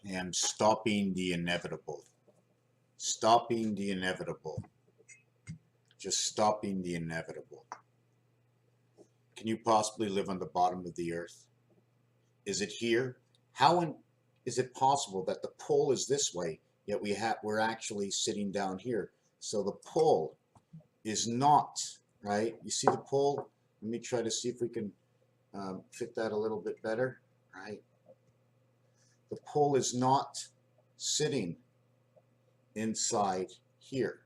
I am stopping the inevitable. Stopping the inevitable. Just stopping the inevitable. Can you possibly live on the bottom of the earth? Is it here? Is it possible that the pole is this way, yet we're actually sitting down here? So the pole is not, right? You see the pole? Let me try to see if we can fit that a little bit better, right? The pole is not sitting inside here.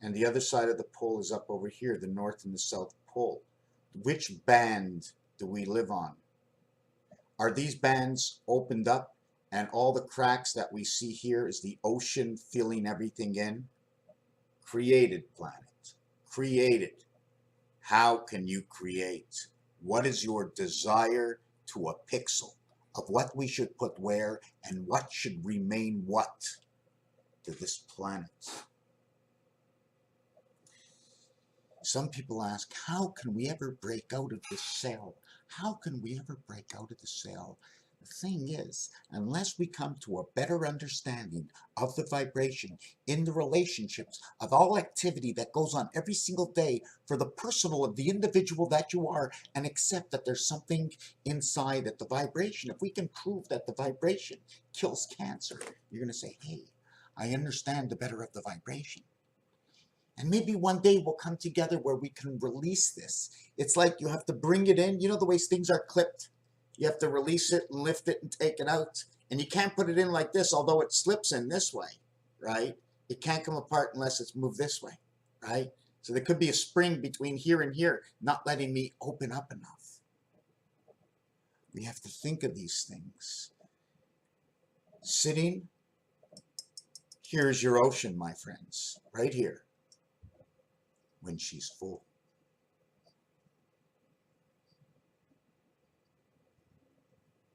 And the other side of the pole is up over here, the North and the South Pole. Which band do we live on? Are these bands opened up and all the cracks that we see here is the ocean filling everything in? Created planet. Created. How can you create? What is your desire to a pixel of what we should put where and what should remain what to this planet? Some people ask, how can we ever break out of the cell? How can we ever break out of the cell? The thing is, unless we come to a better understanding of the vibration in the relationships of all activity that goes on every single day for the personal of the individual that you are, and accept that there's something inside that the vibration, if we can prove that the vibration kills cancer, you're going to say, hey, I understand the better of the vibration. And maybe one day we'll come together where we can release this. It's like you have to bring it in. You know the way things are clipped? You have to release it and lift it and take it out. And you can't put it in like this, although it slips in this way, right? It can't come apart unless it's moved this way, right? So there could be a spring between here and here, not letting me open up enough. We have to think of these things. Sitting, here's your ocean, my friends, right here. When she's full.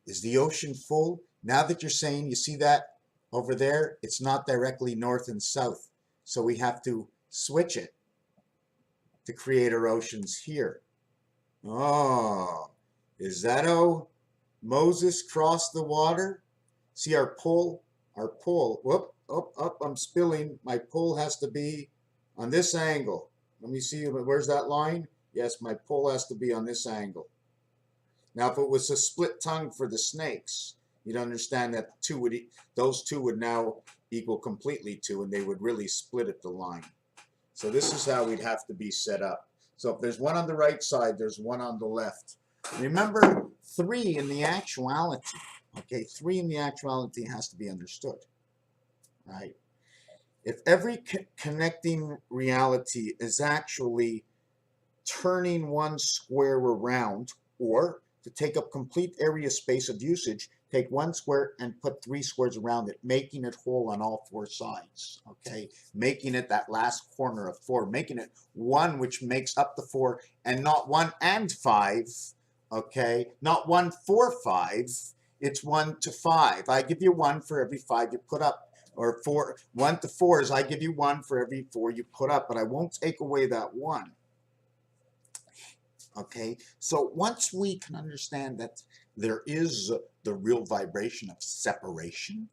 Is the ocean full? Now that you're saying, you see that over there, it's not directly north and south. So we have to switch it to create our oceans here. Oh, is that how Moses crossed the water? See our pole, whoop, up, I'm spilling. My pole has to be on this angle. Let me see, where's that line? Yes, my pole has to be on this angle. Now, if it was a split tongue for the snakes, you'd understand that those two would now equal completely 2, and they would really split at the line. So this is how we'd have to be set up. So if there's one on the right side, there's one on the left. Remember, 3 in the actuality, okay, 3 in the actuality has to be understood, right? If every connecting reality is actually turning one square around, or to take up complete area space of usage, take one square and put 3 squares around it, making it whole on all 4 sides, okay? Making it that last corner of 4, making it 1 which makes up the 4, and not 1 and 5, okay? Not 1 for 5, it's 1 to 5. I give you 1 for every 5 you put up. Or 1 to 4 is I give you 1 for every 4 you put up, but I won't take away that 1. Okay, so once we can understand that there is the real vibration of separation,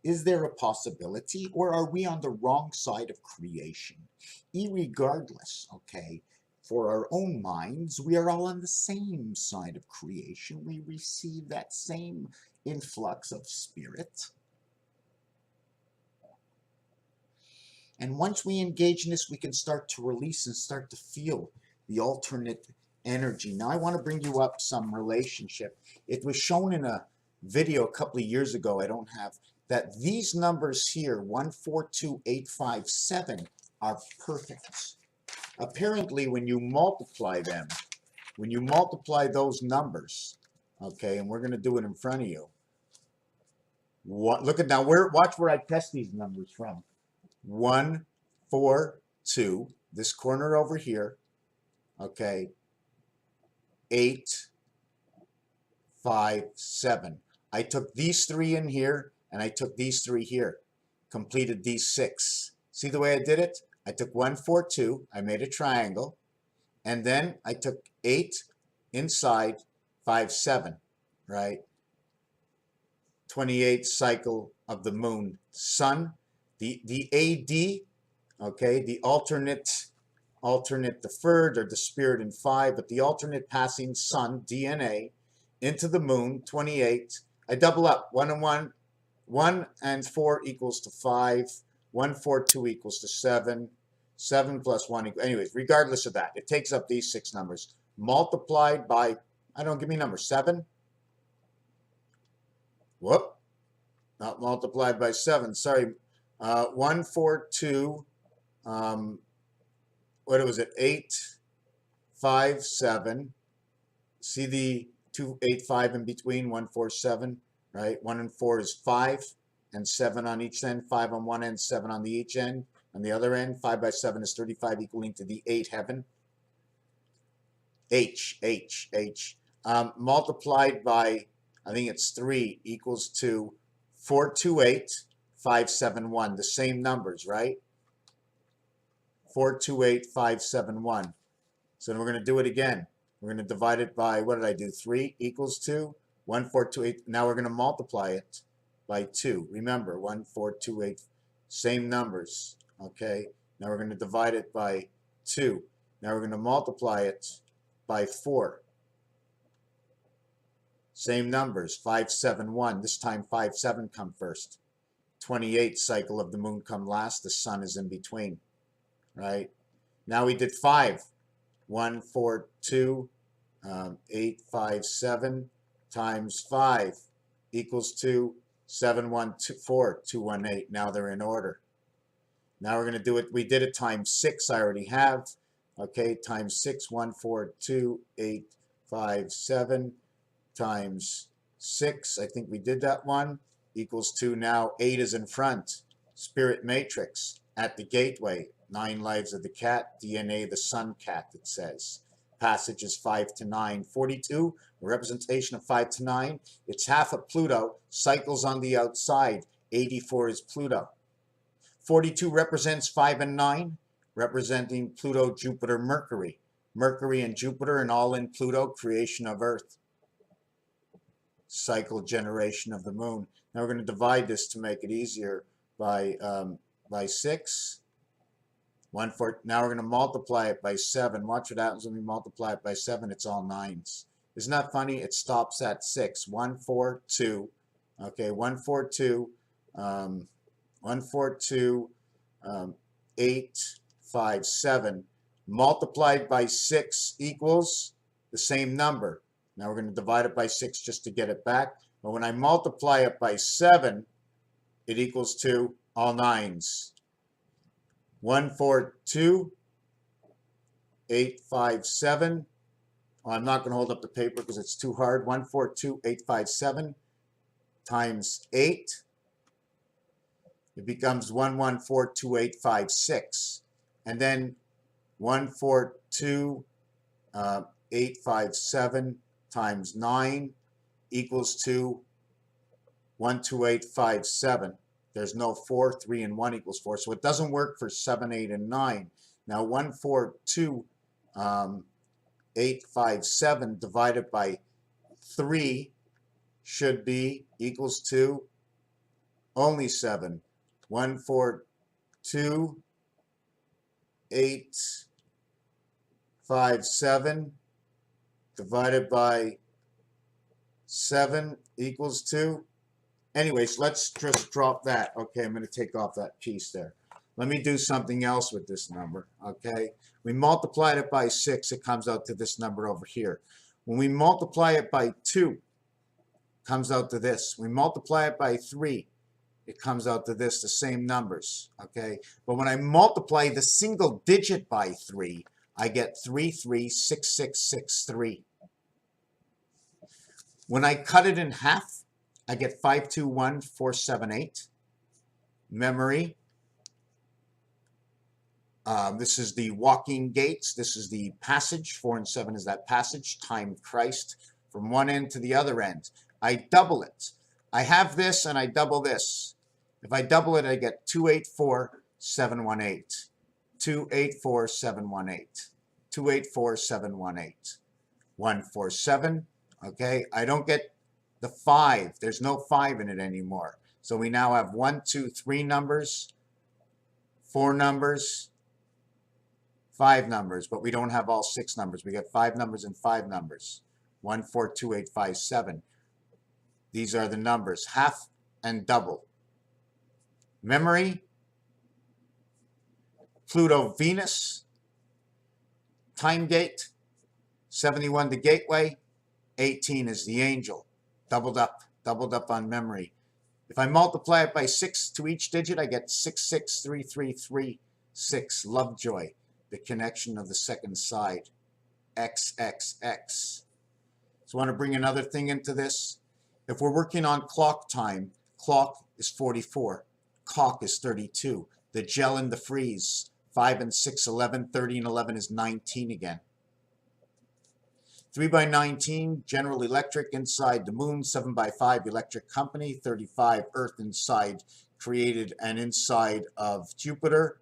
is there a possibility, or are we on the wrong side of creation? Irregardless, okay, for our own minds, we are all on the same side of creation. We receive that same influx of spirit. And once we engage in this, we can start to release and start to feel the alternate energy. Now I want to bring you up some relationship. It was shown in a video a couple of years ago, I don't have, that these numbers here, 142857, are perfect. Apparently, when you multiply them, when you multiply those numbers, okay, and we're going to do it in front of you. Look at now, watch where I test these numbers from. 1, 4, 2, this corner over here, okay, 8, 5, 7. I took these 3 in here, and I took these 3 here, completed these 6. See the way I did it? I took 1, 4, 2, I made a triangle, and then I took 8 inside, 5, 7, right? 28th cycle of the moon, sun. The AD, okay, the alternate deferred or the spirit in 5, but the alternate passing sun, DNA, into the moon, 28. I double up, 1 and 1. 1 and 4 equals to 5. 1, 4, 2 equals to 7. 7 plus 1 equals, anyways, regardless of that, it takes up these 6 numbers. Multiplied by, I don't, give me a number, 7? Whoop, not multiplied by 7, sorry. 1, 4, 2, what was it, 8, 5, 7. See the 2, 8, 5 in between, 1, 4, 7, right? 1 and 4 is 5, and 7 on each end, 5 on one end, 7 on the each end. On the other end, 5 by 7 is 35, equaling to the 8 heaven. H. Multiplied by, I think it's 3, equals to 428, 571. The same numbers, right? 428, 571. So then we're going to do it again. We're going to divide it by, what did I do? 3 equals to 1428. Now we're going to multiply it by 2. Remember, 1428, same numbers. Okay. Now we're going to divide it by 2. Now we're going to multiply it by 4. Same numbers, 571. This time 5, 7 come first. 28th cycle of the moon come last. The sun is in between. Right? Now we did 5. 1, 4, 2, 8, 5, 7 times 5 equals to 7, 1, 2, 4, 2, 1, 8. Now they're in order. Now we're going to do it. We did it times 6. I already have. Okay, times 6, 1, 4, 2, 8, 5, 7 times 6. I think we did that one. Equals to, now 8 is in front. Spirit matrix at the gateway. 9 lives of the cat. DNA the sun cat, it says. Passage is 5 to 9. 42, a representation of 5 to 9. It's half of Pluto. Cycles on the outside. 84 is Pluto. 42 represents 5 and 9, representing Pluto, Jupiter, Mercury. Mercury and Jupiter, and all in Pluto, creation of Earth. Cycle generation of the moon. Now we're going to divide this to make it easier by 6. 1, 4. Now we're going to multiply it by 7. Watch what happens when we multiply it by 7. It's all 9s. Isn't that funny? It stops at 6. 1, 4, 2. Okay, 1, 4, 2. 1, 4, 2, 8, 5, 7. Multiplied by 6 equals the same number. Now we're going to divide it by 6 just to get it back. But when I multiply it by 7, it equals to all 9s. 1, 4, 2, 8, 5, 7. Oh, I'm not going to hold up the paper because it's too hard. 1, 4, 2, 8, 5, 7 times 8. It becomes 1, 1, 4, 2, 8, 5, 6. And then 1, 4, 2, 8, 5, 7 times 9 equals to 1, 2, 8, 5, 7. There's no 4. 3 and 1 equals 4. So it doesn't work for 7, 8, and 9. Now 1, 4, 2, 8, 5, 7 divided by 3 should be equals to only 7. 1, 4, 2, 8, 5, 7 divided by 7 equals to. Anyways, let's just drop that. Okay, I'm going to take off that piece there. Let me do something else with this number. Okay, we multiplied it by 6. It comes out to this number over here. When we multiply it by 2, it comes out to this. We multiply it by 3. It comes out to this, the same numbers, okay? But when I multiply the single digit by 3, I get 336663. When I cut it in half, I get 521478. Memory. This is the walking gates. This is the passage. 4 and 7 is that passage. Time Christ from one end to the other end. I double it. I have this and I double this. If I double it, I get 284718. 284718. 284718. 147. Okay, I don't get The 5, there's no 5 in it anymore. So we now have 1, 2, 3 numbers, 4 numbers, 5 numbers, but we don't have all 6 numbers. We got 5 numbers and 5 numbers. 1, 4, 2, 8, 5, 7. These are the numbers, half and double. Memory, Pluto, Venus, time gate, 71 the gateway, 18 is the angel. Doubled up on memory. If I multiply it by 6 to each digit, I get 663336. Lovejoy, the connection of the second side. XXX. So I want to bring another thing into this. If we're working on clock time, clock is 44. Cock is 32. The gel and the freeze, 5 and 6, 11. 30 and 11 is 19 again. 3 by 19, General Electric inside the moon. 7 by 5, Electric Company. 35, Earth inside, created and inside of Jupiter.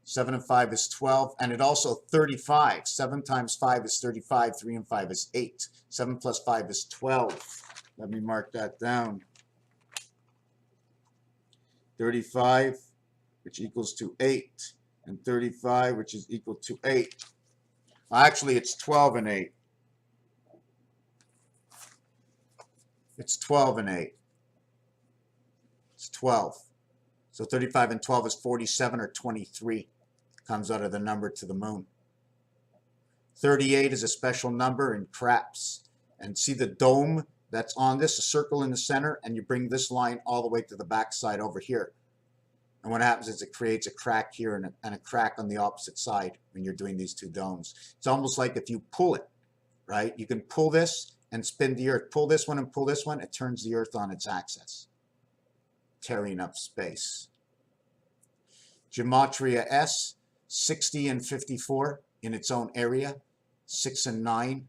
7 and 5 is 12, and it also 35. 7 times 5 is 35. 3 and 5 is 8. 7 plus 5 is 12. Let me mark that down. 35, which equals to 8, and 35, which is equal to 8. Actually, it's 12 and 8. It's 12 and 8. It's 12. So 35 and 12 is 47, or 23. Comes out of the number to the moon. 38 is a special number in craps. And see the dome that's on this, a circle in the center, and you bring this line all the way to the back side over here. And what happens is it creates a crack here and a crack on the opposite side when you're doing these two domes. It's almost like if you pull it, right? You can pull this and spin the earth. Pull this one and pull this one, it turns the earth on its axis, tearing up space. Gematria S, 60 and 54 in its own area. 6 and 9.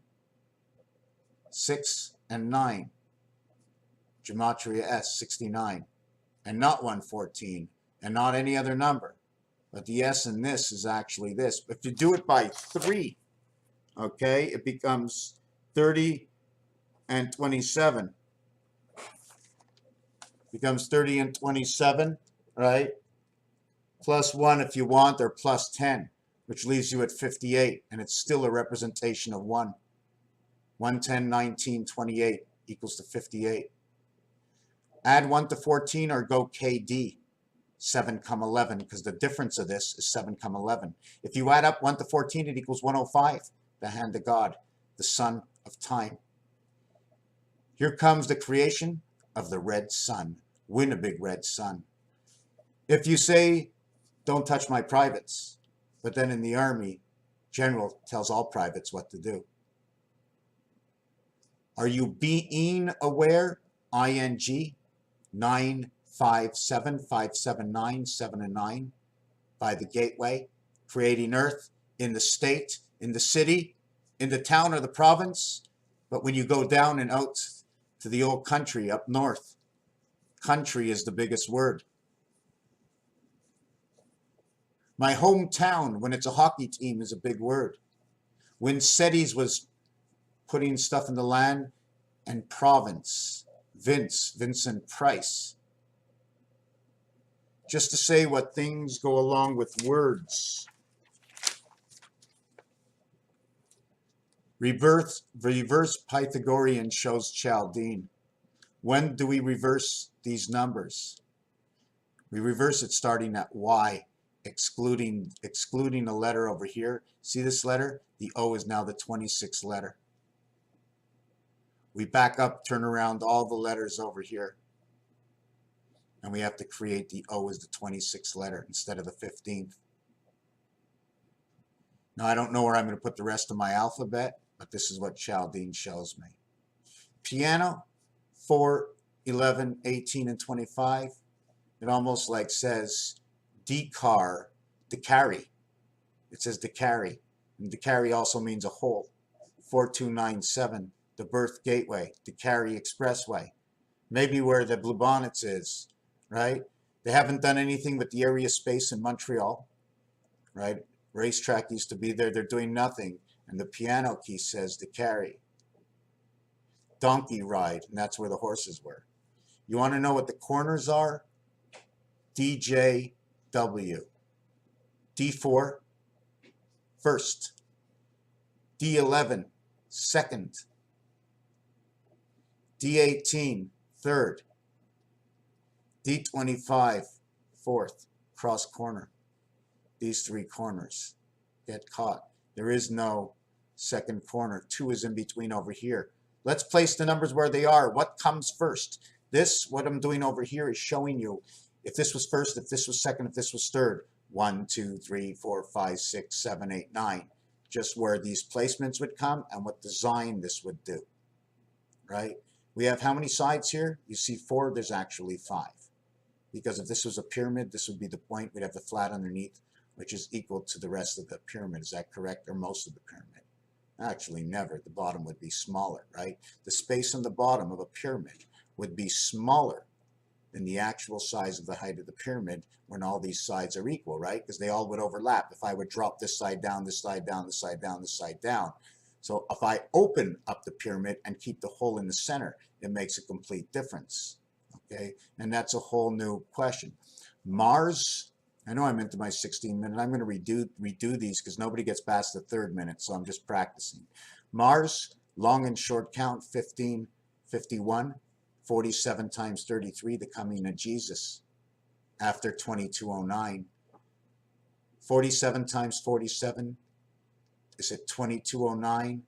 6 and 9. Gematria S, 69. And not 114. And not any other number. But the S in this is actually this. If you do it by 3, okay, it becomes 30 and 27. Becomes 30 and 27, right? Plus 1 if you want, or plus 10, which leaves you at 58. And it's still a representation of 1. 1, 10, 19, 28 equals to 58. Add 1 to 14 or go KD. 7, 11, because the difference of this is 7, 11. If you add up 1 to 14, it equals 105, the hand of God, the sun of time. Here comes the creation of the red sun. Win a big red sun. If you say, don't touch my privates, but then in the army, general tells all privates what to do. Are you being aware? ING, 957, 579, 7 and 9, by the gateway, creating earth in the state, in the city, in the town or the province. But when you go down and out to the old country up north, country is the biggest word. My hometown, when it's a hockey team, is a big word. When SETI's was putting stuff in the land, and province, Vincent Price. Just to say what things go along with words. Reverse Pythagorean shows Chaldean. When do we reverse these numbers? We reverse it starting at Y, excluding a letter over here. See this letter? The O is now the 26th letter. We back up, turn around all the letters over here. And we have to create the O as the 26th letter instead of the 15th. Now, I don't know where I'm going to put the rest of my alphabet, but this is what Chaldean shows me. Piano, 4, 11, 18, and 25. It almost like says Decari. It says Decari. And Decari also means a hole. 4297, the birth gateway, Decari Expressway. Maybe where the Bluebonnets is, right? They haven't done anything with the area space in Montreal, right? Racetrack used to be there. They're doing nothing. And the piano key says Decari. donkey ride, and that's where the horses were. You want to know what the corners are? DJW. D4, first. D11, second. D18, third. D25, fourth. Cross corner. These three corners get caught. There is no second corner. 2 is in between over here. Let's place the numbers where they are. What comes first? This, what I'm doing over here, is showing you if this was first, if this was second, if this was third. 1, 2, 3, 4, 5, 6, 7, 8, 9. Just where these placements would come and what design this would do, right? We have how many sides here? You see 4, there's actually 5. Because if this was a pyramid, this would be the point. We'd have the flat underneath, which is equal to the rest of the pyramid. Is that correct? Or most of the pyramid? Actually, never. The bottom would be smaller, right? The space on the bottom of a pyramid would be smaller than the actual size of the height of the pyramid when all these sides are equal, right? Because they all would overlap. If I would drop this side down, this side down, this side down, this side down. So if I open up the pyramid and keep the hole in the center, it makes a complete difference, okay? And that's a whole new question. Mars, I know I'm into my 16-minute. I'm going to redo these because nobody gets past the 3rd minute, so I'm just practicing. Mars, long and short count, 15, 51, 47 times 33, the coming of Jesus, after 2209. 47 times 47, is it 2209?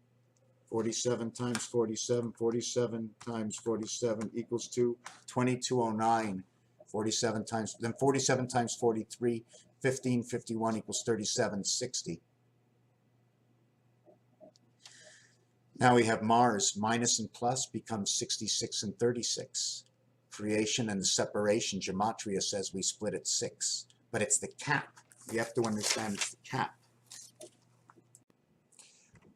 47 times 47, 47 times 47 equals to 2209. 47 times, then 47 times 43, 1551 equals 3760. Now we have Mars, minus and plus becomes 66 and 36. Creation and the separation, gematria says we split at 6, but it's the cap. You have to understand it's the cap.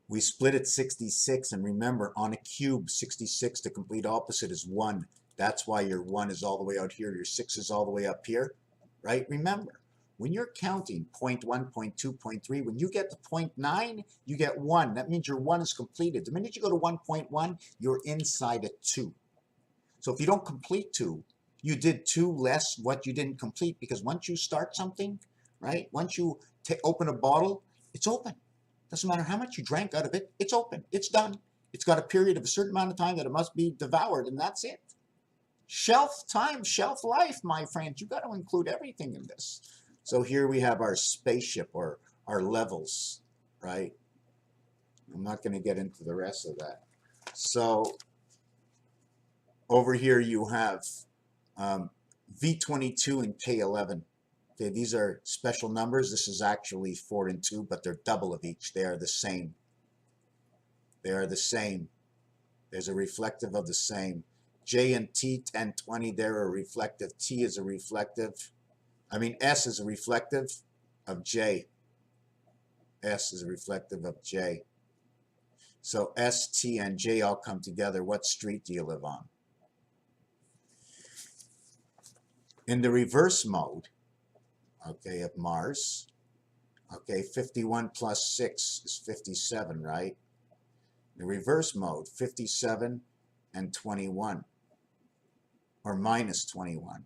We split at 66, and remember, on a cube, 66, the complete opposite is 1. That's why your 1 is all the way out here, your 6 is all the way up here, right? Remember, when you're counting 0.1, 0.2, 0.3, when you get to 0.9, you get 1. That means your 1 is completed. The minute you go to 1.1, you're inside a 2. So if you don't complete 2, you did 2 less what you didn't complete, because once you start something, right? Once you open a bottle, it's open. Doesn't matter how much you drank out of it, it's open, it's done. It's got a period of a certain amount of time that it must be devoured, and that's it. Shelf time, shelf life, my friends. You got to include everything in this. So here we have our spaceship, or our levels, right? I'm not going to get into the rest of that. So over here you have V22 and K11. Okay, these are special numbers. This is actually 4 and 2, but they're double of each. They are the same. They are the same. There's a reflective of the same. J and T, 10, 20, they're a reflective. T is a reflective. S is a reflective of J. S is a reflective of J. So S, T, and J all come together. What street do you live on? In the reverse mode, okay, of Mars, okay, 51 plus 6 is 57, right? The reverse mode, 57 and 21, or minus 21.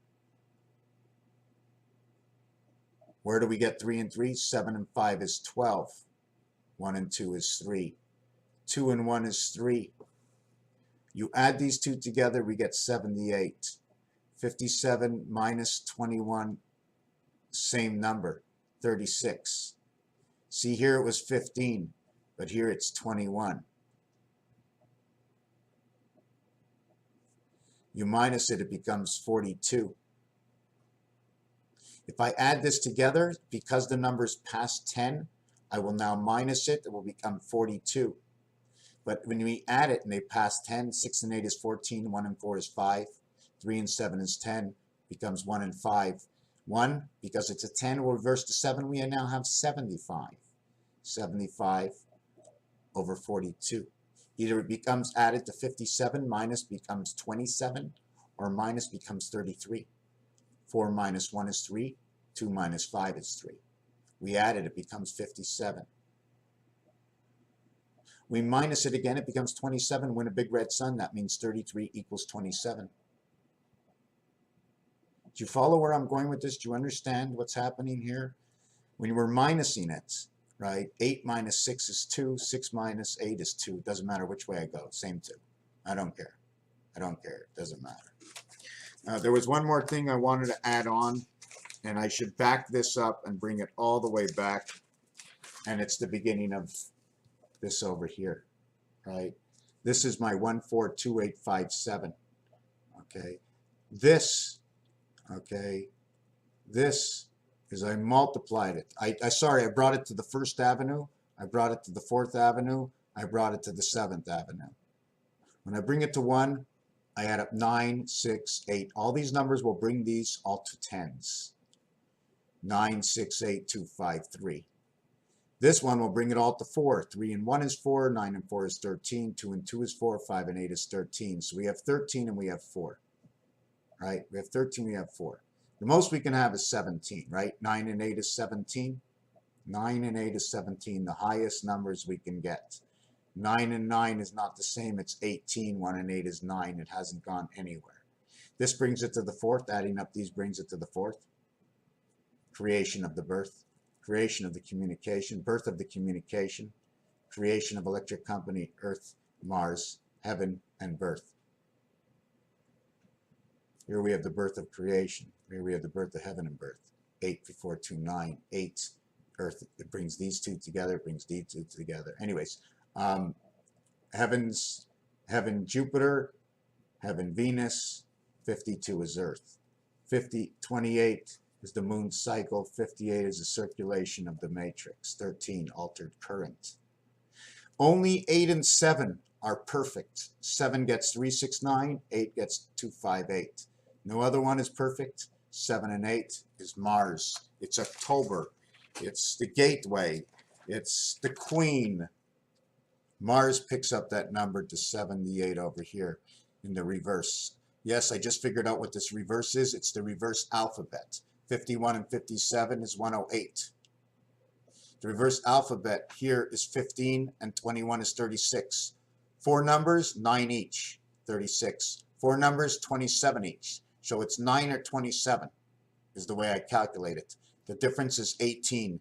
Where do we get 3 and 3? 7 and 5 is 12. 1 and 2 is 3. 2 and 1 is 3. You add these two together, we get 78. 57 minus 21, same number, 36. See, here it was 15, but here it's 21. You minus it, it becomes 42. If I add this together, because the number's past 10, I will now minus it. It will become 42. But when we add it and they pass 10, 6 and 8 is 14, 1 and 4 is 5, 3 and 7 is 10, becomes 1 and 5. 1, because it's a 10, will reverse to 7. We now have 75. 75 over 42. Either it becomes added to 57, minus becomes 27, or minus becomes 33. 4 minus 1 is 3. 2 minus 5 is 3. We add it, it becomes 57. We minus it again, it becomes 27. Win a big red sun, that means 33 equals 27. Do you follow where I'm going with this? Do you understand what's happening here? When we're minusing it, right? 8 minus 6 is 2. 6 minus 8 is 2. It doesn't matter which way I go. Same 2. I don't care. I don't care. It doesn't matter. There was one more thing I wanted to add on, and I should back this up and bring it all the way back. And it's the beginning of this over here, right? This is my 142857. Okay. This, okay, this is I multiplied it. I brought it to the 1st Avenue. I brought it to the 4th Avenue. I brought it to the 7th Avenue. When I bring it to 1, I add up 9, 6, 8. All these numbers will bring these all to tens. 9, 6, 8, 2, 5, 3. This one will bring it all to 4. 3 and 1 is 4. 9 and 4 is 13. 2 and 2 is 4. 5 and 8 is 13. So we have 13 and we have 4. Right? We have 13, we have 4. The most we can have is 17, right? 9 and 8 is 17. 9 and 8 is 17, the highest numbers we can get. 9 and 9 is not the same. It's 18. 1 and 8 is 9. It hasn't gone anywhere. This brings it to the 4th. Adding up these brings it to the 4th. Creation of the birth. Creation of the communication. Birth of the communication. Creation of electric company, Earth, Mars, heaven, and birth. Here we have the birth of creation. Here we have the birth of heaven and birth. 8 before 2, 9. 8, Earth. It brings these two together. It brings these two together. Anyways, heaven Jupiter, heaven Venus. 52 is Earth. 28 is the moon's cycle. 58 is the circulation of the matrix. 13, altered current. Only 8 and 7 are perfect. 7 gets 369. 8 gets 258. No other one is perfect. 7 and 8 is Mars. It's October. It's the gateway. It's the queen. Mars picks up that number to 78 over here in the reverse. Yes, I just figured out what this reverse is. It's the reverse alphabet. 51 and 57 is 108. The reverse alphabet here is 15 and 21 is 36. 4 numbers, 9 each, 36. 4 numbers, 27 each. So it's 9 or 27 is the way I calculate it. The difference is 18,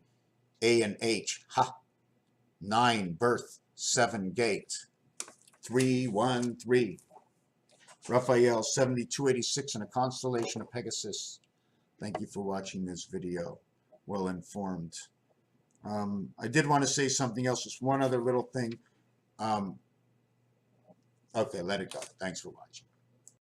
A and H. Ha! 9, birth. 7, gate. 313. Raphael, 7286 in a constellation of Pegasus. Thank you for watching this video. Well informed. I did want to say something else, just one other little thing. Okay, let it go. Thanks for watching.